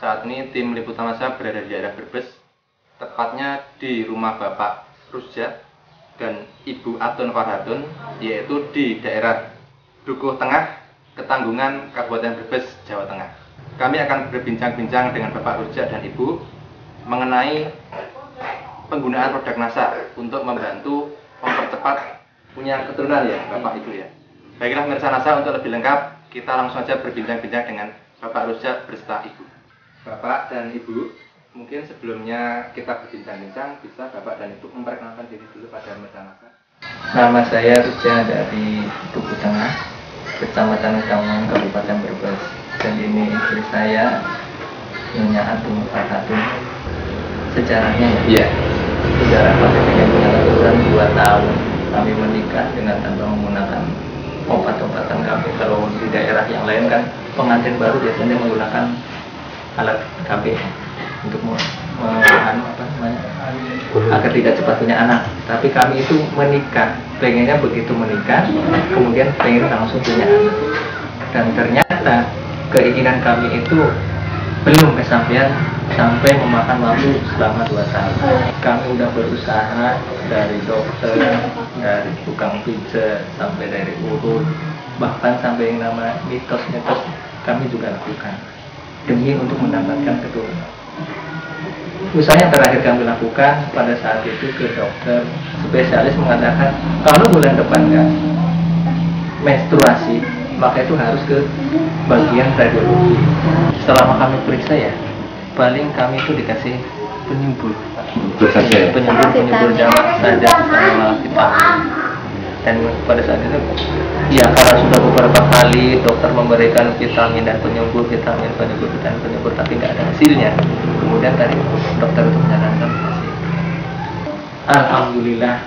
saat ini tim liputan masa berada di daerah Brebes, tepatnya di rumah Bapak Rusjat dan Ibu Atun Farhatun, yaitu di daerah Dukuh Tengah, Ketanggungan, Kabupaten Brebes, Jawa Tengah. Kami akan berbincang-bincang dengan Bapak Rusjat dan Ibu mengenai penggunaan produk NASA untuk membantu mempercepat punya keturunan ya Bapak Ibu ya. Baiklah pemirsa NASA, untuk lebih lengkap kita langsung saja berbincang-bincang dengan Bapak Rusjat beserta Ibu. Bapak dan Ibu, mungkin sebelumnya kita berbincang-bincang, bisa Bapak dan Ibu memperkenalkan diri dulu pada pemirsa NASA. Nama saya Rusjat dari Dukuh Tengah, Kecamatan Ketanggungan, Kabupaten Brebes. Dan ini istri saya, Nyonya Atun Farhatun. Sejarahnya ya, sejarah kami punya aturan 2 tahun kami menikah dengan tanpa menggunakan obat-obatan kami. Kalau di daerah yang lain kan pengantin baru biasanya menggunakan alat KB untuk agar tidak cepat punya anak. Tapi kami itu menikah, pengennya begitu menikah, kemudian pengen langsung punya anak. Dan ternyata keinginan kami itu belum kesampaian sampai memakan waktu selama 2 tahun. Kami udah berusaha dari dokter, dari tukang pijat, sampai dari urut, bahkan sampai yang nama mitos-mitos kami juga lakukan demi untuk mendapatkan keturunan. Misalnya terakhir kami lakukan pada saat itu ke dokter spesialis mengatakan kalau bulan depan nggak menstruasi, maka itu harus ke bagian radiologi. Selama kami periksa ya, paling kami itu dikasih penyumbur saja, penyumbur jamak saja sama vitamin. Dan pada saat itu, ya karena sudah beberapa kali dokter memberikan vitamin dan penyumbur, tapi nggak ada hasilnya. Kemudian tadi dokter itu menyarankan kasih. Alhamdulillah,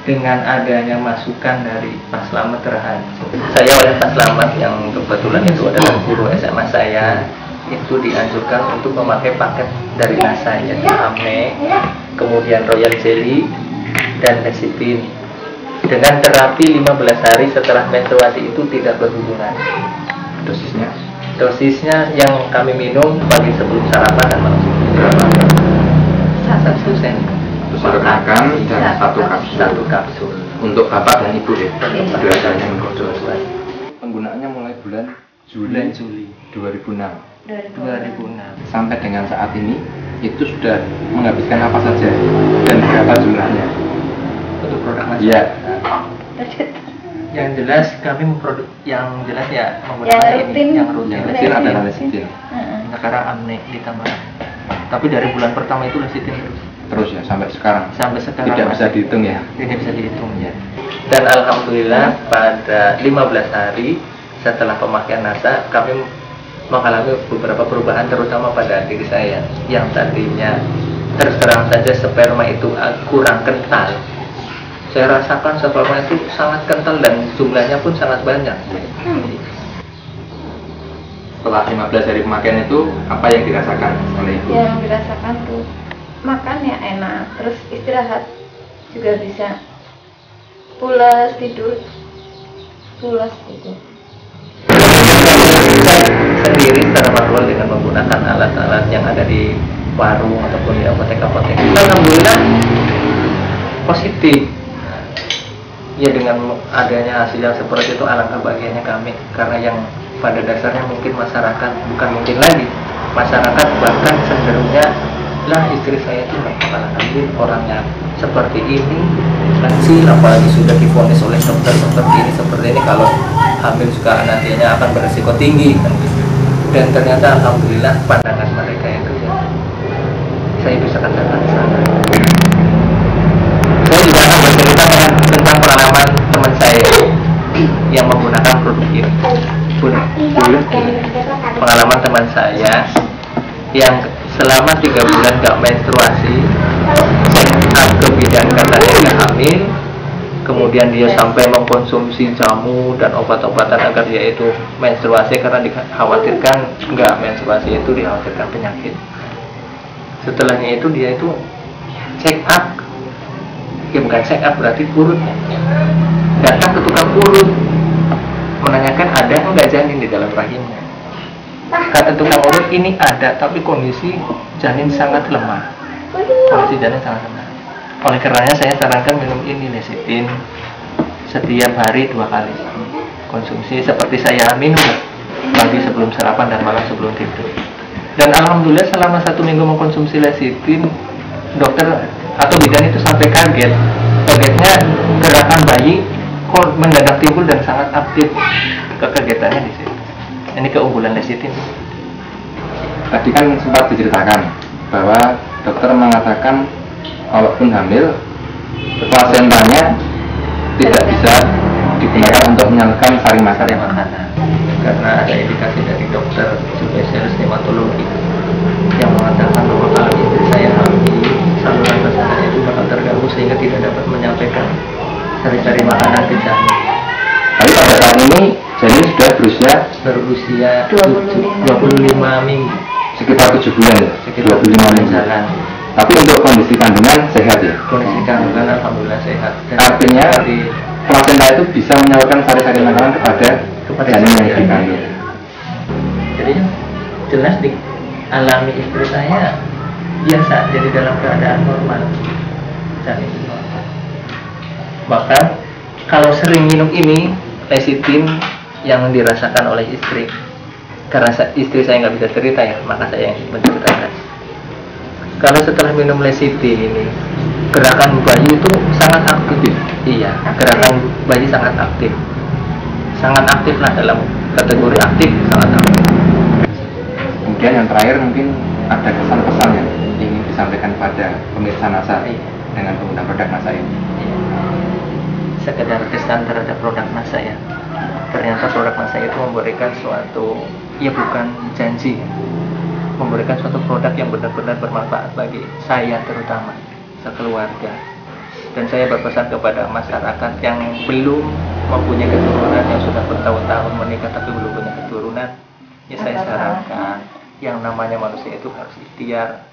dengan adanya masukan dari Pak Slamet Raharjo, saya oleh Pak Slamet yang kebetulan itu adalah guru SMA saya, itu dianjurkan untuk memakai paket dari NASA, yaitu AMNE, kemudian Royal Jelly, dan Lecithin. Dengan terapi 15 hari setelah menstruasi itu tidak berhubungan. Dosisnya yang kami minum pagi sebelum sarapan dan malam sebelum sarapan 1 sen. Makan dan 1 kapsul. Untuk Bapak dan Ibu ya. Penggunaannya mulai bulan Juli 2006 sampai dengan saat ini itu sudah menghabiskan apa saja dan berapa jumlahnya Untuk produk NASA. Iya. Yang jelas kami memproduksi, yang jelas ya menggunakan yang rutin. Yang kecil adalah Lecithin. Sekarang AMNE ditambah. Tapi dari bulan pertama itu Lecithin Terus ya sampai sekarang. Tidak bisa dihitung ya. Tidak bisa dihitung ya. Dan alhamdulillah pada 15 hari setelah pemakaian NASA kami mengalami beberapa perubahan, terutama pada diri saya yang tadinya terus terang saja sperma itu kurang kental. Saya rasakan sperma itu sangat kental dan jumlahnya pun sangat banyak. Setelah 15 hari pemakaian itu apa yang dirasakan oleh Ibu? Yang dirasakan tuh makan ya enak, terus istirahat juga bisa, pulas tidur, pulas gitu. Sendiri secara manual dengan menggunakan alat-alat yang ada di warung ataupun di apotek-apotek. Alhamdulillah positif. Ya dengan adanya hasil yang seperti itu alangkah bahagianya kami, karena yang pada dasarnya mungkin masyarakat, bukan mungkin lagi, masyarakat bahkan cenderungnya lah istri saya itu nggak bakalan hamil, orangnya seperti ini, kecil, apalagi sudah divonis oleh dokter seperti ini, kalau hamil juga nantinya akan beresiko tinggi kan. Dan ternyata alhamdulillah pandangan mereka itu ya, saya bisa katakan sana. Saya juga akan bercerita tentang pengalaman teman saya yang menggunakan produk ini. Pengalaman teman saya yang selama 3 bulan gak menstruasi, ke bidan katanya gak hamil, kemudian dia sampai mengkonsumsi jamu dan obat-obatan agar dia itu menstruasi, karena dikhawatirkan nggak menstruasi itu dikhawatirkan penyakit. Setelahnya itu dia itu check up, ya bukan check up berarti urutnya, datang ke tukang urut menanyakan ada enggak janin di dalam rahimnya. kata tukang urut ini ada, tapi kondisi janin sangat lemah. Kondisi janin sangat lemah. Oleh karenanya saya sarankan minum ini lecithin setiap hari 2 kali. Konsumsi seperti saya minum pagi sebelum sarapan dan malam sebelum tidur. Dan alhamdulillah selama 1 minggu mengkonsumsi lecithin, dokter atau bidan itu sampai kaget. Kagetnya gerakan bayi kok mendadak timbul dan sangat aktif. Kekagetannya di situ. Ini keunggulan lecithin. Tadi kan sempat diceritakan bahwa dokter mengatakan walaupun hamil, plasentanya tidak bisa digunakan untuk menyalurkan sari makanan. Karena ada indikasi dari dokter spesialis hematologi yang mengatakan bahwa kalau istri saya hamil, saluran pencernaan itu bakal terganggu sehingga tidak dapat menyampaikan sari-sari makanan ke janin. Tapi pada saat ini janin sudah berusia 25 minggu, sekitar 7 bulan ya, sekitar 25 minggu. jalan. Tapi untuk kondisi kandungan sehat ya. Kondisi kandungan alhamdulillah sehat. Dan Artinya dari plasenta itu bisa menyalurkan sari-sari makanan kepada janin yang dikandung. Jadi jelas dialami istri saya biasa, jadi dalam keadaan normal, janin normal. Bahkan kalau sering minum ini lecithin yang dirasakan oleh istri, karena istri saya nggak bisa cerita ya, maka saya yang menceritakan. Kalau setelah minum lecithin ini, gerakan bayi itu sangat aktif. Iya, gerakan bayi sangat aktif. Sangat aktif lah, dalam kategori aktif, sangat aktif. Kemudian yang terakhir mungkin ada kesan-pesan yang ingin disampaikan pada pemirsa NASA dengan penggunaan produk NASA ini. Sekedar kesan terhadap produk NASA ya. Ternyata produk NASA itu memberikan suatu, ya bukan janji, memberikan suatu produk yang benar-benar bermanfaat bagi saya terutama, sekeluarga. Dan saya berpesan kepada masyarakat yang belum mempunyai keturunan, yang sudah bertahun-tahun menikah tapi belum punya keturunan, ya saya sarankan yang namanya manusia itu harus ikhtiar,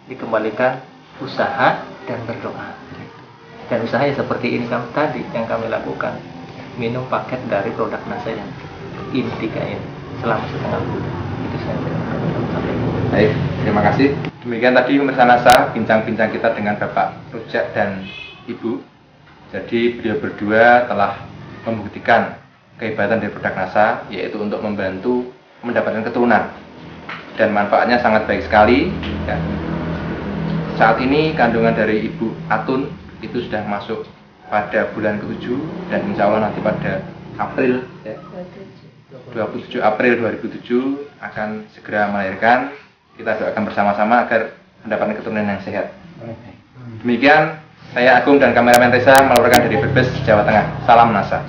dikembalikan usaha dan berdoa. Dan usaha ya seperti ini tadi yang kami lakukan, minum paket dari produk NASA yang ini 3 ini selama setengah bulan. Itu saya sampaikan. Baik, terima kasih. Demikian tadi pemirsa NASA bincang-bincang kita dengan Bapak Rujak dan Ibu. Jadi beliau berdua telah membuktikan kehebatan dari produk NASA, yaitu untuk membantu mendapatkan keturunan, dan manfaatnya sangat baik sekali ya. Saat ini kandungan dari Ibu Atun itu sudah masuk pada bulan ke-7, dan insya Allah nanti pada April ya, 27 April 2007 akan segera melahirkan. Kita doakan bersama-sama agar mendapatkan keturunan yang sehat. Demikian, saya Agung dan kameramen Reza melaporkan dari Brebes, Jawa Tengah. Salam NASA.